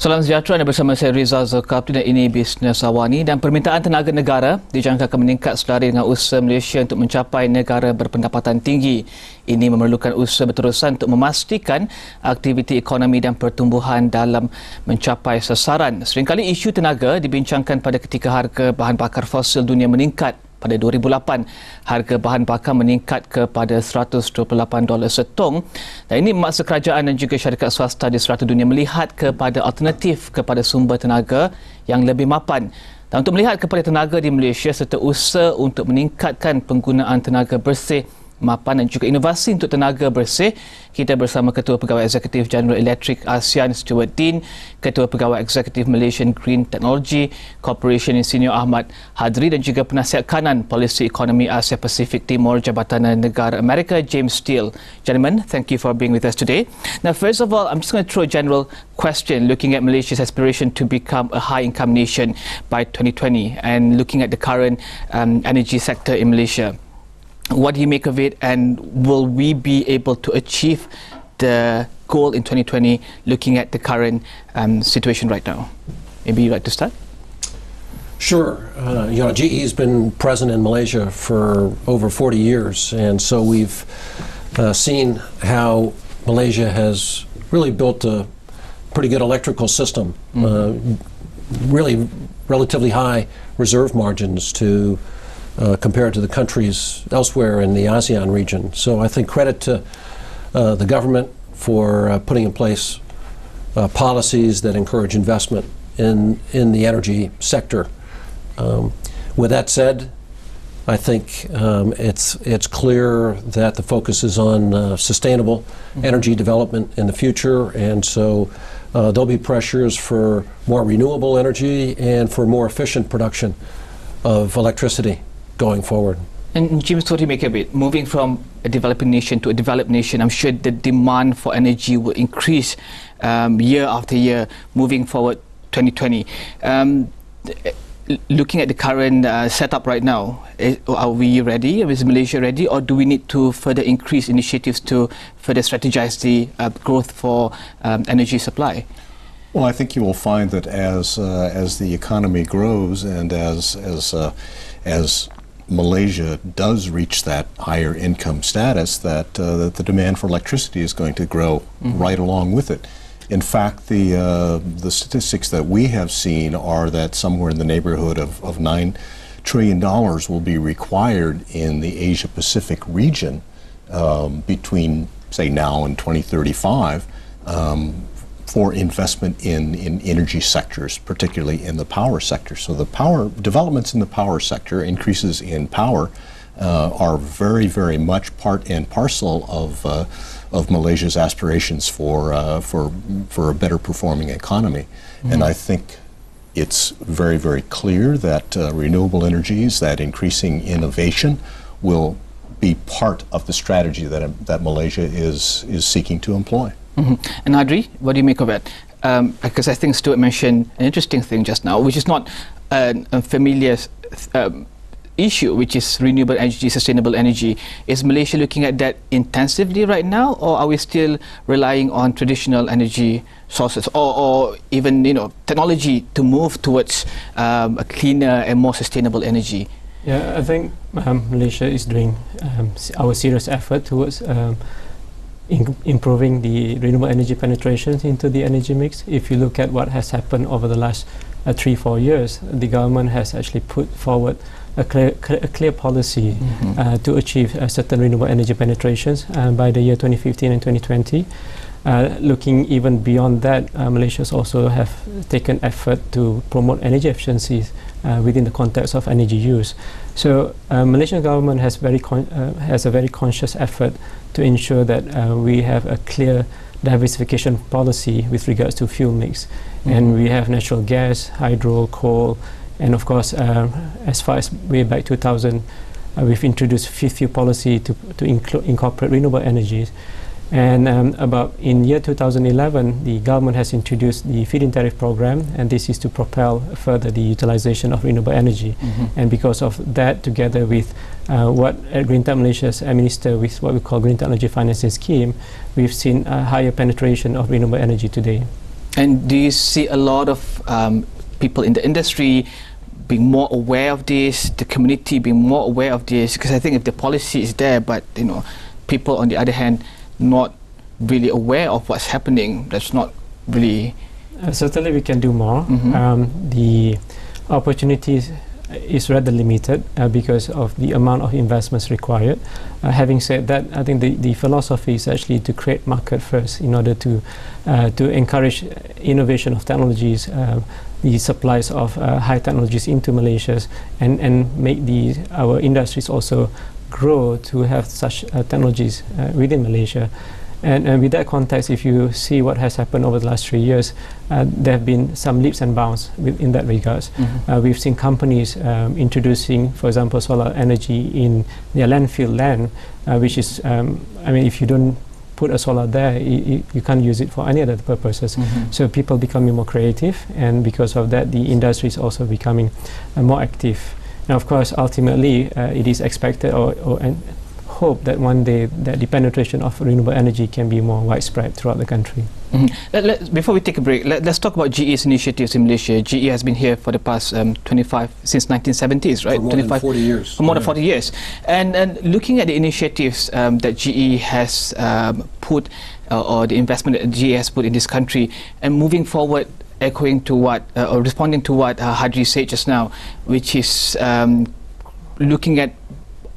Salam sejahtera, anda bersama saya Rizal Zulkafli dan ini Bisnes Awani. Dan permintaan tenaga negara dijangka akan meningkat selari dengan usaha Malaysia untuk mencapai negara berpendapatan tinggi. Ini memerlukan usaha berterusan untuk memastikan aktiviti ekonomi dan pertumbuhan dalam mencapai sasaran. Seringkali isu tenaga dibincangkan pada ketika harga bahan bakar fosil dunia meningkat. Pada 2008, harga bahan bakar meningkat kepada $128 setong. Dan ini memaksa kerajaan dan juga syarikat swasta di seluruh dunia melihat kepada alternatif kepada sumber tenaga yang lebih mapan. Dan untuk melihat kepada tenaga di Malaysia serta usaha untuk meningkatkan penggunaan tenaga bersih, mapan dan juga inovasi untuk tenaga bersih, kita bersama Ketua Pegawai Eksekutif General Electric ASEAN Stuart Dean, Ketua Pegawai Eksekutif Malaysian Green Technology Corporation Insinyur Ahmad Hadri dan juga Penasihat Kanan Polisi Ekonomi Asia Pasifik Timur Jabatan Negara Amerika James Steele. Gentlemen, thank you for being with us today. Now, first of all, I'm just going to throw a general question looking at Malaysia's aspiration to become a high-income nation by 2020 and looking at the current energy sector in Malaysia. What do you make of it, and will we be able to achieve the goal in 2020 looking at the current situation right now? Maybe you'd like to start? Sure. GE has been present in Malaysia for over 40 years, and so we've seen how Malaysia has really built a pretty good electrical system, really relatively high reserve margins to compared to the countries elsewhere in the ASEAN region. So I think credit to the government for putting in place policies that encourage investment in the energy sector. With that said, I think it's clear that the focus is on sustainable energy development in the future, and so there'll be pressures for more renewable energy and for more efficient production of electricity going forward. And James, what do you make of it? Moving from a developing nation to a developed nation, I'm sure the demand for energy will increase year after year moving forward 2020. Looking at the current setup right now, are we ready? Is Malaysia ready, or do we need to further increase initiatives to further strategize the growth for energy supply? Well, I think you will find that as the economy grows and as Malaysia does reach that higher income status, that the demand for electricity is going to grow right along with it. In fact, the statistics that we have seen are that somewhere in the neighborhood of $9 trillion will be required in the Asia-Pacific region between, say, now and 2035 for investment in energy sectors, particularly in the power sector. So the power developments in the power sector, increases in power, are very, very much part and parcel of Malaysia's aspirations for a better performing economy. And I think it's very, very clear that renewable energies, that increasing innovation, will be part of the strategy that Malaysia is seeking to employ. And Adri, what do you make of it? Because I think Stuart mentioned an interesting thing just now, which is not a familiar issue, which is renewable energy, sustainable energy. Is Malaysia looking at that intensively right now, or are we still relying on traditional energy sources, or even technology to move towards a cleaner and more sustainable energy? Yeah, I think Malaysia is doing our serious effort towards improving the renewable energy penetration into the energy mix. If you look at what has happened over the last 3-4 years, the government has actually put forward a clear policy to achieve certain renewable energy penetrations by the year 2015 and 2020. Looking even beyond that, Malaysia's also have taken effort to promote energy efficiencies within the context of energy use. So Malaysian government has a very conscious effort to ensure that we have a clear diversification policy with regards to fuel mix. And we have natural gas, hydro, coal, and of course as far as way back 2000 we've introduced fifth fuel policy to incorporate renewable energies. And about in year 2011, the government has introduced the feed-in tariff program, and this is to propel further the utilization of renewable energy. And because of that, together with what Green Tech Malaysia has administered with what we call Green Technology Financing Scheme, we've seen a higher penetration of renewable energy today. And do you see a lot of people in the industry being more aware of this, the community being more aware of this? Because I think if the policy is there, but people on the other hand not really aware of what's happening, that's not really... Certainly we can do more. The opportunities is rather limited because of the amount of investments required. Having said that, I think the philosophy is actually to create market first in order to encourage innovation of technologies, the supplies of high technologies into Malaysia, and make our industries also grow to have such technologies within Malaysia. And with that context, if you see what has happened over the last 3 years, there have been some leaps and bounds in that regards. We've seen companies introducing, for example, solar energy in their landfill land, which is, I mean, if you don't put a solar there, you can't use it for any other purposes. So people becoming more creative, and because of that, the industry is also becoming more active. Now, of course, ultimately, it is expected and hope that one day that the penetration of renewable energy can be more widespread throughout the country. Before we take a break, let's talk about GE's initiatives in Malaysia. GE has been here for the past 25, since 1970s, right? For more than 40 years. For more than 40 years. And looking at the initiatives that GE has put, or the investment that GE has put in this country, and moving forward, echoing to what, or responding to what Hadri said just now, which is looking at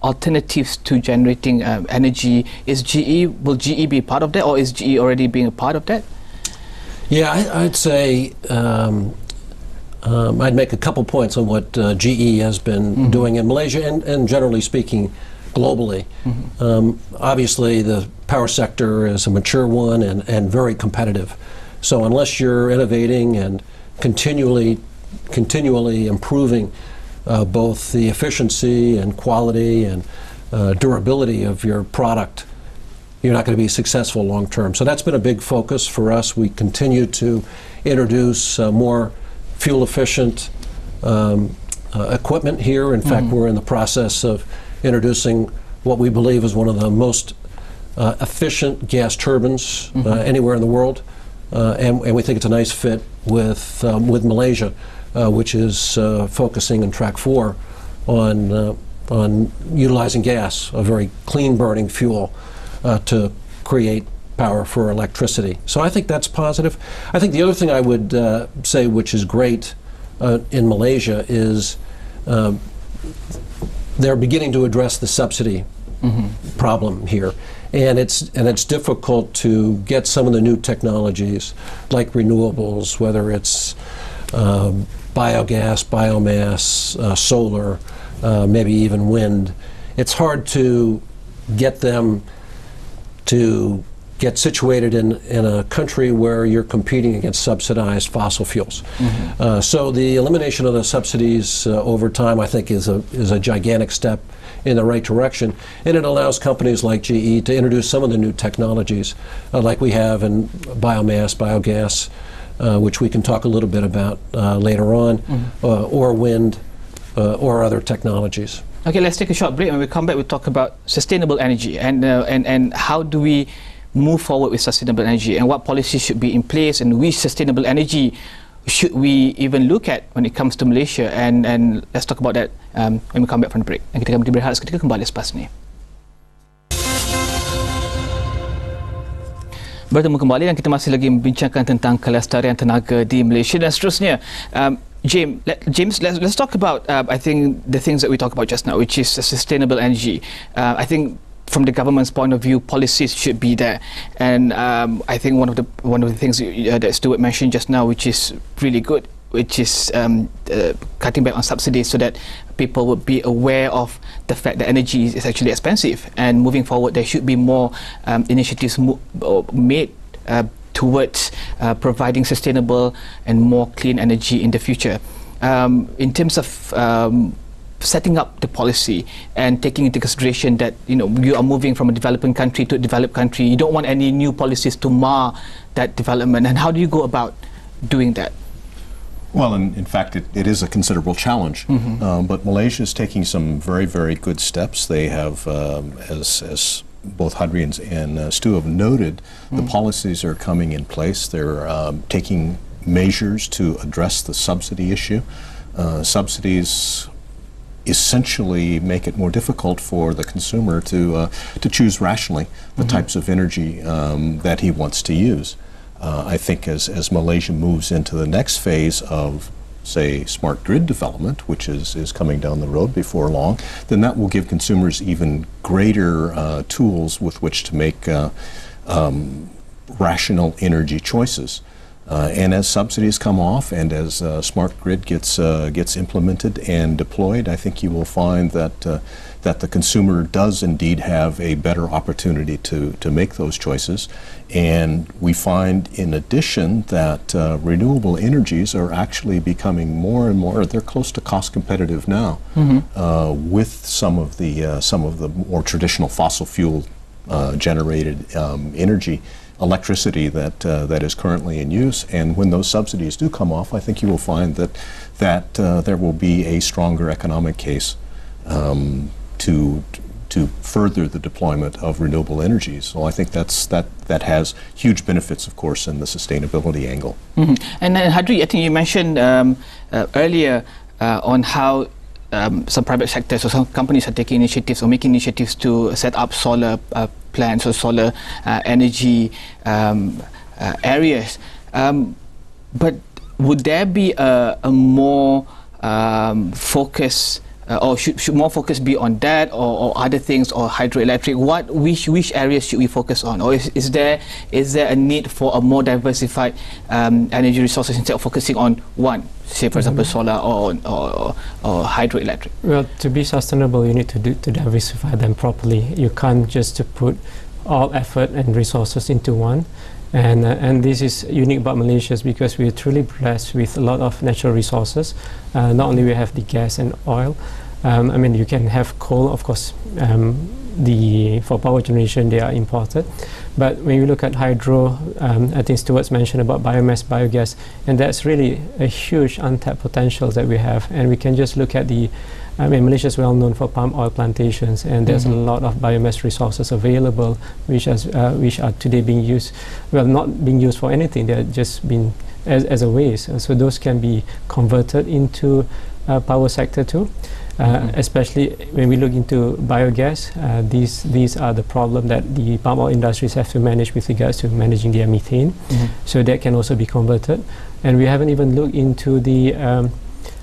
alternatives to generating energy. Will GE be part of that, or is GE already being a part of that? Yeah, I'd say I'd make a couple points on what GE has been doing in Malaysia and generally speaking globally. Obviously the power sector is a mature one and very competitive. So unless you're innovating and continually improving both the efficiency and quality and durability of your product, you're not going to be successful long term. So that's been a big focus for us. We continue to introduce more fuel efficient equipment here. In fact, we're in the process of introducing what we believe is one of the most efficient gas turbines anywhere in the world. And we think it's a nice fit with Malaysia, which is focusing in Track 4 on utilizing gas, a very clean burning fuel, to create power for electricity. So I think that's positive. I think the other thing I would say, which is great in Malaysia, is they're beginning to address the subsidy problem here. And it's difficult to get some of the new technologies like renewables, whether it's biogas, biomass, solar, maybe even wind. It's hard to get them to get situated in a country where you're competing against subsidized fossil fuels. So the elimination of the subsidies over time, I think, is a gigantic step in the right direction, and it allows companies like GE to introduce some of the new technologies like we have in biomass, biogas, which we can talk a little bit about later on, or wind, or other technologies. Okay, let's take a short break. When we come back, we'll talk about sustainable energy and how do we move forward with sustainable energy, and what policies should be in place, and which sustainable energy should we even look at when it comes to Malaysia, and let's talk about that when we come back from the break. Dan kita akan berehat seketika, kembali selepas ini. Bertemu kembali dan kita masih lagi membincangkan tentang kelestarian tenaga di Malaysia dan seterusnya. James, let's talk about I think the things that we talked about just now, which is sustainable energy. I think from the government's point of view, policies should be there, and I think one of the things that Stuart mentioned just now, which is really good, which is cutting back on subsidies so that people would be aware of the fact that energy is actually expensive, and moving forward there should be more initiatives made towards providing sustainable and more clean energy in the future. In terms of setting up the policy and taking into consideration that you are moving from a developing country to a developed country, you don't want any new policies to mar that development, and how do you go about doing that? Well, in fact, it is a considerable challenge, but Malaysia is taking some very, very good steps. They have, as both Hadri and Stu have noted, the policies are coming in place. They're taking measures to address the subsidy issue. Subsidies essentially make it more difficult for the consumer to choose rationally the types of energy that he wants to use. I think as Malaysia moves into the next phase of, say, smart grid development, which is coming down the road before long, then that will give consumers even greater tools with which to make rational energy choices. And as subsidies come off and as smart grid gets implemented and deployed, I think you will find that that the consumer does indeed have a better opportunity to make those choices. And we find, in addition, that renewable energies are actually becoming more and more, they're close to cost competitive now with some of the more traditional fossil fuel generated energy, electricity that is currently in use. And when those subsidies do come off, I think you will find that there will be a stronger economic case to further the deployment of renewable energies. So I think that has huge benefits, of course, in the sustainability angle. And then, Hadri, I think you mentioned earlier on how some private sectors or some companies are taking initiatives or making initiatives to set up solar plants or solar energy areas. But would there be a more focus, or should more focus be on that, or other things, or hydroelectric? Which areas should we focus on, or is there a need for a more diversified energy resources instead of focusing on one, say for example solar or hydroelectric? Well, to be sustainable, you need to diversify them properly. You can't just to put all effort and resources into one. And this is unique about Malaysia because we are truly blessed with a lot of natural resources. Not only we have the gas and oil, I mean you can have coal, of course. For power generation they are imported, but when you look at hydro, I think Stuart's mentioned about biomass, biogas, and that's really a huge untapped potential that we have. And we can just look at Malaysia is well known for palm oil plantations, and there's a lot of biomass resources available which are today being used, well, not being used for anything, they're just being as a waste. And so those can be converted into power sector too. Especially when we look into biogas, these are the problem that the palm oil industries have to manage with regards to managing their methane. So that can also be converted. And we haven't even looked into the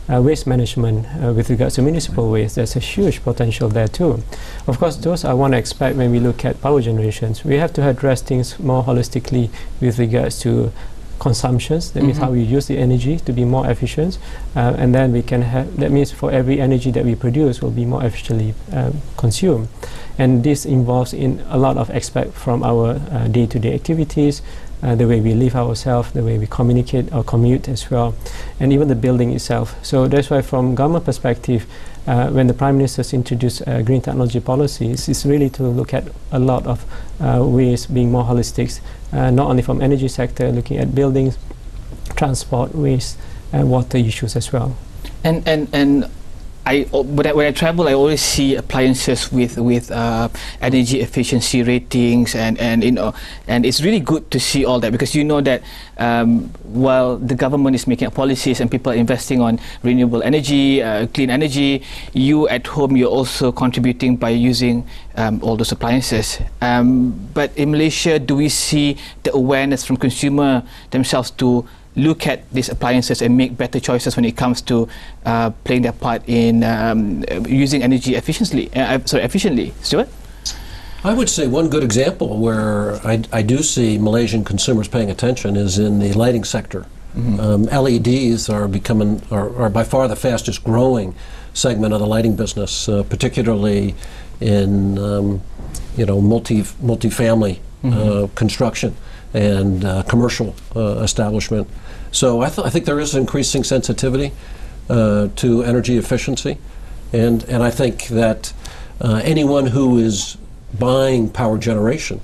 waste management with regards to municipal waste. There's a huge potential there too. Of course, those are one aspect when we look at power generations. We have to address things more holistically with regards to consumptions, that means how we use the energy to be more efficient, and then we can have, that means for every energy that we produce will be more efficiently consumed. And this involves in a lot of aspects from our day-to-day activities, the way we live ourselves, the way we communicate or commute as well, and even the building itself. So that's why from government perspective, when the Prime Minister's introduced green technology policies, it's really to look at a lot of ways being more holistic, not only from energy sector, looking at buildings, transport, waste, and water issues as well. And when I travel, I always see appliances with energy efficiency ratings, and you know, and it's really good to see all that, because you know that while the government is making policies and people are investing on renewable energy, clean energy, you at home, you're also contributing by using all those appliances. But in Malaysia, do we see the awareness from consumer themselves to look at these appliances and make better choices when it comes to playing their part in using energy efficiently? Efficiently, Stuart? I would say one good example where I do see Malaysian consumers paying attention is in the lighting sector. LEDs are by far the fastest growing segment of the lighting business, particularly in multifamily construction and commercial establishment. So I think there is increasing sensitivity to energy efficiency, and I think that anyone who is buying power generation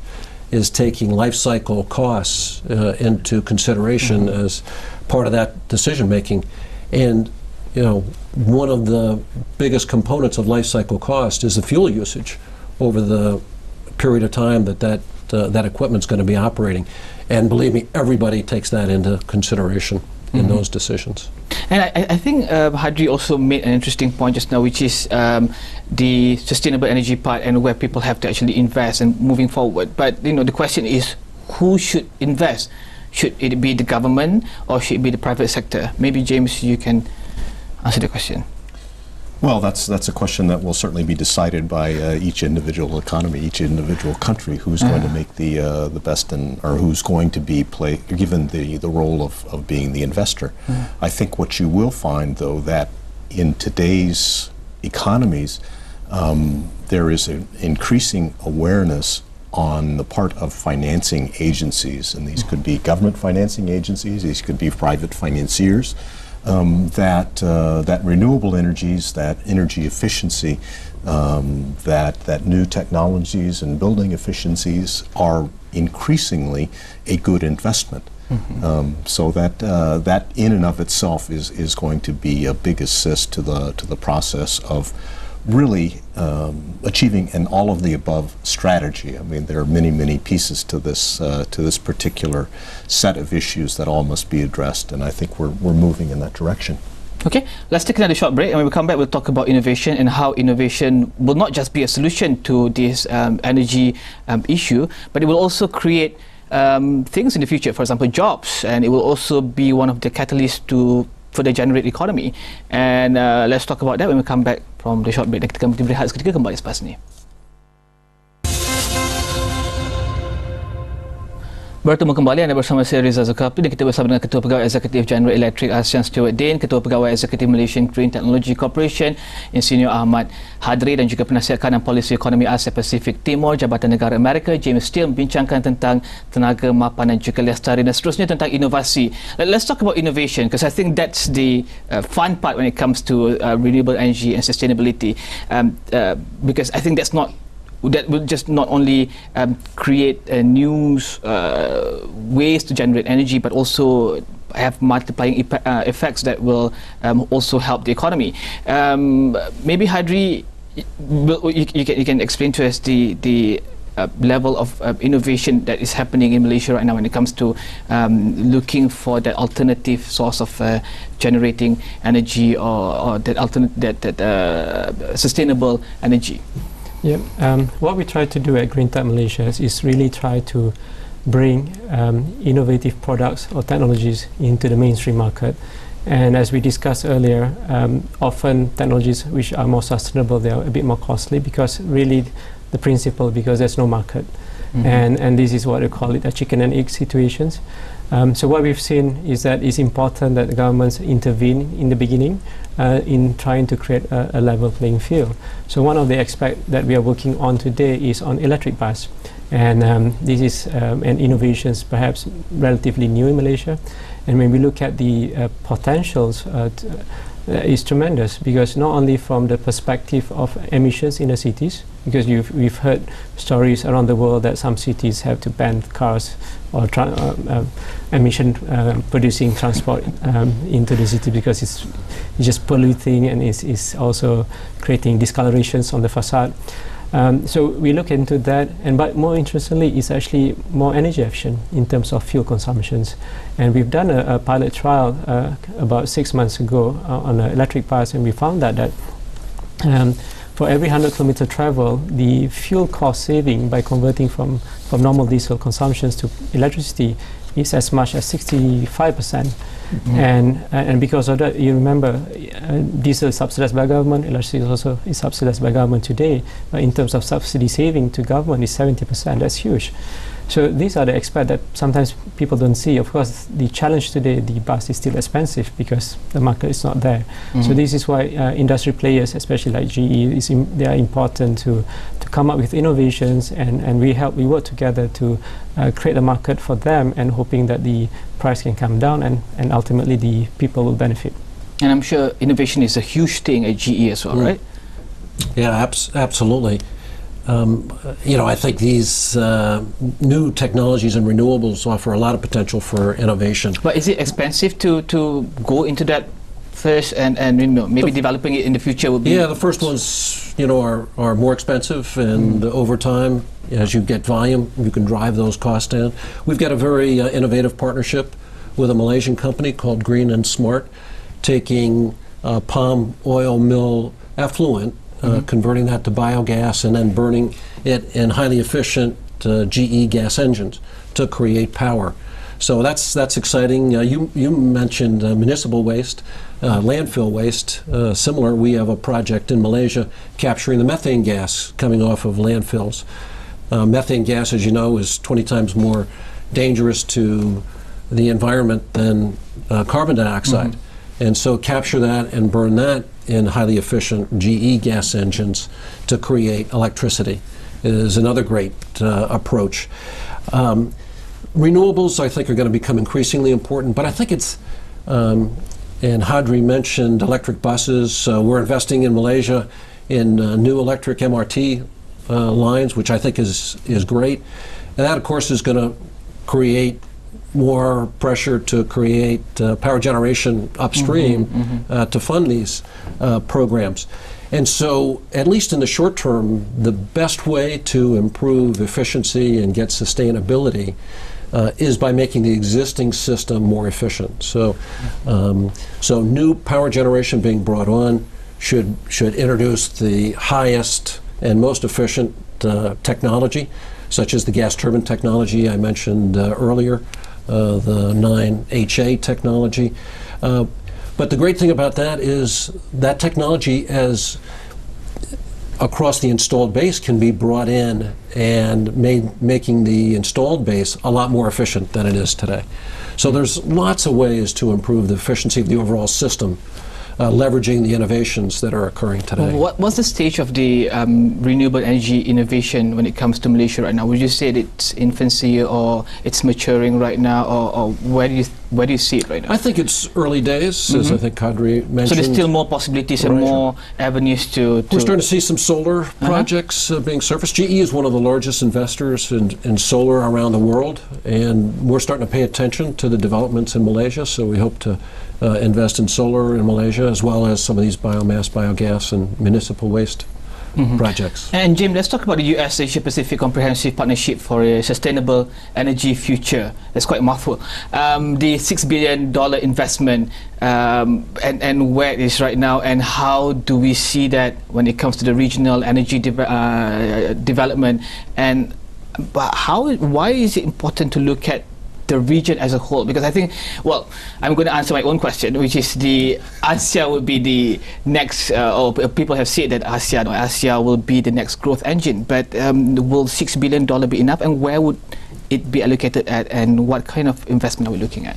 is taking life cycle costs into consideration as part of that decision making. And one of the biggest components of life cycle cost is the fuel usage over the period of time that equipment's going to be operating. And believe me, everybody takes that into consideration in those decisions. And I think Hadri also made an interesting point just now, which is the sustainable energy part and where people have to actually invest and moving forward. But the question is, who should invest? Should it be the government or should it be the private sector? Maybe James, you can answer the question. Well, that's a question that will certainly be decided by each individual economy, each individual country, who's going to make the best, or who's going to be given the role of being the investor. I think what you will find, though, that in today's economies, there is an increasing awareness on the part of financing agencies, and these could be government financing agencies, these could be private financiers. That renewable energies, that energy efficiency, that new technologies and building efficiencies are increasingly a good investment. So that in and of itself is going to be a big assist to the process of really achieving an all of the above strategy. I mean, there are many pieces to this particular set of issues that all must be addressed, and I think we're moving in that direction. Okay, let's take another short break, and when we come back, we'll talk about innovation and how innovation will not just be a solution to this energy issue, but it will also create things in the future, for example, jobs, and it will also be one of the catalysts to further generate economy. And let's talk about that when we come back from the short break. Dan kita berehat seketika, kembali selepas ini. Bertemu kembali Anda bersama saya Rizal Zulkafli dan kita bersama dengan Ketua Pegawai Eksekutif General Electric ASEAN Stuart Dean, Ketua Pegawai Eksekutif Malaysian Green Technology Corporation Insinyur Ahmad Hadri, dan juga Penasihat Kanan Polisi Ekonomi Asia Pasifik Timur Jabatan Negara Amerika James Steele, membincangkan tentang tenaga mapan dan juga lestari dan seterusnya tentang inovasi. Let's talk about innovation, because I think that's the fun part when it comes to renewable energy and sustainability, because I think that will just not only create new ways to generate energy, but also have multiplying effects that will also help the economy. Maybe Hadri, you can explain to us the level of innovation that is happening in Malaysia right now when it comes to looking for that alternative source of generating energy, or that sustainable energy. Yeah, what we try to do at Green Tech Malaysia is really try to bring innovative products or technologies into the mainstream market. And as we discussed earlier, often technologies which are more sustainable, they are a bit more costly, because really the principle, because there's no market. And this is what we call it a chicken and egg situations. So what we've seen is that it's important that the governments intervene in the beginning in trying to create a level playing field. So one of the aspects that we are working on today is on electric bus, and this is an innovations perhaps relatively new in Malaysia. And when we look at the potentials, is tremendous, because not only from the perspective of emissions in the cities, because we've heard stories around the world that some cities have to ban cars or emission producing transport into the city, because it's just polluting and it's also creating discolorations on the facade. So we look into that, but more interestingly, it's actually more energy efficient in terms of fuel consumptions. And we've done a pilot trial about 6 months ago on an electric bus, and we found that for every 100 kilometer travel, the fuel cost saving by converting from normal diesel consumptions to electricity is as much as 65%. And because of that, you remember, diesel is subsidized by government, electricity also is subsidized by government today, but in terms of subsidy saving to government is 70%. That's huge. So these are the aspects that sometimes people don't see. Of course, the challenge today, the bus is still expensive because the market is not there. So this is why industry players, especially like GE, they are important to come up with innovations, and we work together to create a market for them, and hoping that the price can come down, and ultimately the people will benefit. And I'm sure innovation is a huge thing at GE as well, right? Yeah, absolutely. I think these new technologies and renewables offer a lot of potential for innovation. But is it expensive to go into that first, and maybe developing it in the future will be? Yeah, the first ones, are more expensive, and over time, As you get volume, you can drive those costs down. We've got a very innovative partnership with a Malaysian company called Green and Smart, taking palm oil mill effluent, converting that to biogas, and then burning it in highly efficient GE gas engines to create power. So that's exciting. You mentioned municipal waste, landfill waste. Similar, we have a project in Malaysia capturing the methane gas coming off of landfills. Methane gas, as you know, is 20 times more dangerous to the environment than carbon dioxide. And so capture that and burn that in highly efficient GE gas engines to create electricity is another great approach. Renewables, I think, are going to become increasingly important, but I think it's, and Hadri mentioned electric buses. We're investing in Malaysia in new electric MRT lines, which I think is great. And that, of course, is going to create more pressure to create power generation upstream to fund these programs. And so, at least in the short term, the best way to improve efficiency and get sustainability is by making the existing system more efficient. So, so new power generation being brought on should introduce the highest and most efficient technology, such as the gas turbine technology I mentioned earlier, the 9HA technology. But the great thing about that is that technology, as across the installed base, can be brought in and making the installed base a lot more efficient than it is today. So there's lots of ways to improve the efficiency of the overall system, leveraging the innovations that are occurring today. What's the stage of the renewable energy innovation when it comes to Malaysia right now? Would you say that it's infancy, or it's maturing right now, or where do you see it right now? I think it's early days, as I think Kadri mentioned. So there's still more possibilities and more avenues to... We're starting to see some solar projects being surfaced. GE is one of the largest investors in solar around the world, and we're starting to pay attention to the developments in Malaysia, so we hope to invest in solar in Malaysia, as well as some of these biomass, biogas, and municipal waste projects. And Jim, let's talk about the US Asia Pacific Comprehensive Partnership for a Sustainable Energy Future. That's quite a mouthful. The $6 billion investment, and where it is right now, and how do we see that when it comes to the regional energy development, and why is it important to look at the region as a whole? Because I think, well, I'm going to answer my own question, which is the ASEA will be the next, or people have said that ASEA will be the next growth engine, but will $6 billion be enough, and where would it be allocated at, and what kind of investment are we looking at?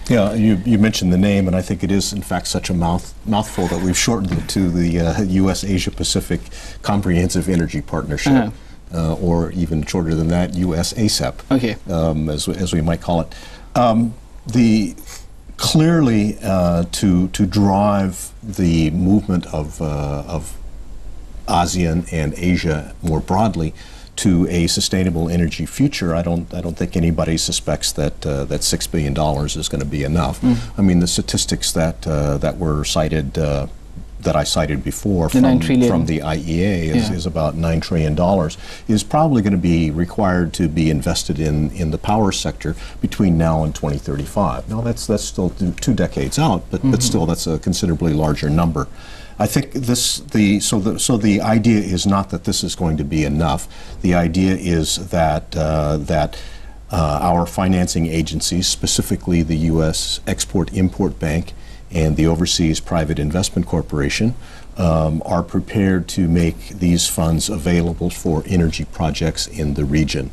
Yeah, you mentioned the name, and I think it is in fact such a mouthful that we've shortened it to the U.S. Asia Pacific Comprehensive Energy Partnership. Or even shorter than that, US ASEP, okay. As we might call it. Clearly to drive the movement of ASEAN and Asia more broadly to a sustainable energy future, I don't think anybody suspects that that $6 billion is going to be enough. I mean, the statistics that were cited. That I cited before from the IEA is about $9 trillion, is probably going to be required to be invested in the power sector between now and 2035. Now that's still 2 decades out, but still that's a considerably larger number. I think the idea is not that this is going to be enough. The idea is that our financing agencies, specifically the U.S. Export-Import Bank and the Overseas Private Investment Corporation, are prepared to make these funds available for energy projects in the region.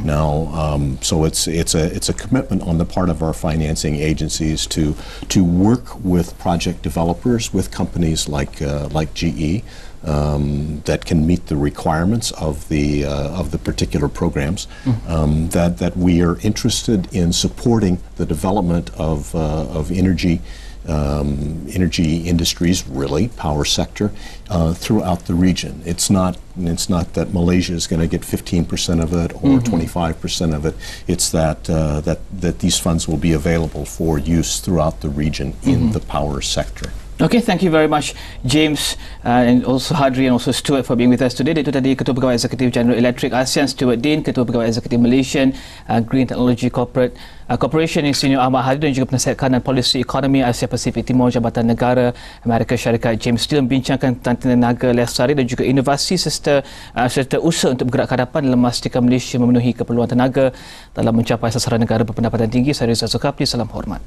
Now, so it's a commitment on the part of our financing agencies to work with project developers, with companies like GE, that can meet the requirements of the particular programs. That we are interested in supporting the development of energy industries, really, power sector, throughout the region. It's not that Malaysia is going to get 15% of it or 25% of it. It's that these funds will be available for use throughout the region in the power sector. Okay, thank you very much, James, and also Hadri and also Stuart for being with us today. Itu tadi Ketua Pegawai Eksekutif General Electric ASEAN, Stuart Dean, Ketua Pegawai Eksekutif Malaysian Green Technology Corporation Insinyur Ahmad Hadri, dan juga Penasihat Kanan Polisi Ekonomi Asia Pasifik Timur Jabatan Negara Amerika Syarikat James Steele membincangkan tentang tenaga lestari dan juga inovasi serta usaha untuk bergerak ke hadapan dalam memastikan Malaysia memenuhi keperluan tenaga dalam mencapai sasaran negara berpendapatan tinggi. Saya Rizal Zulkafli, salam hormat.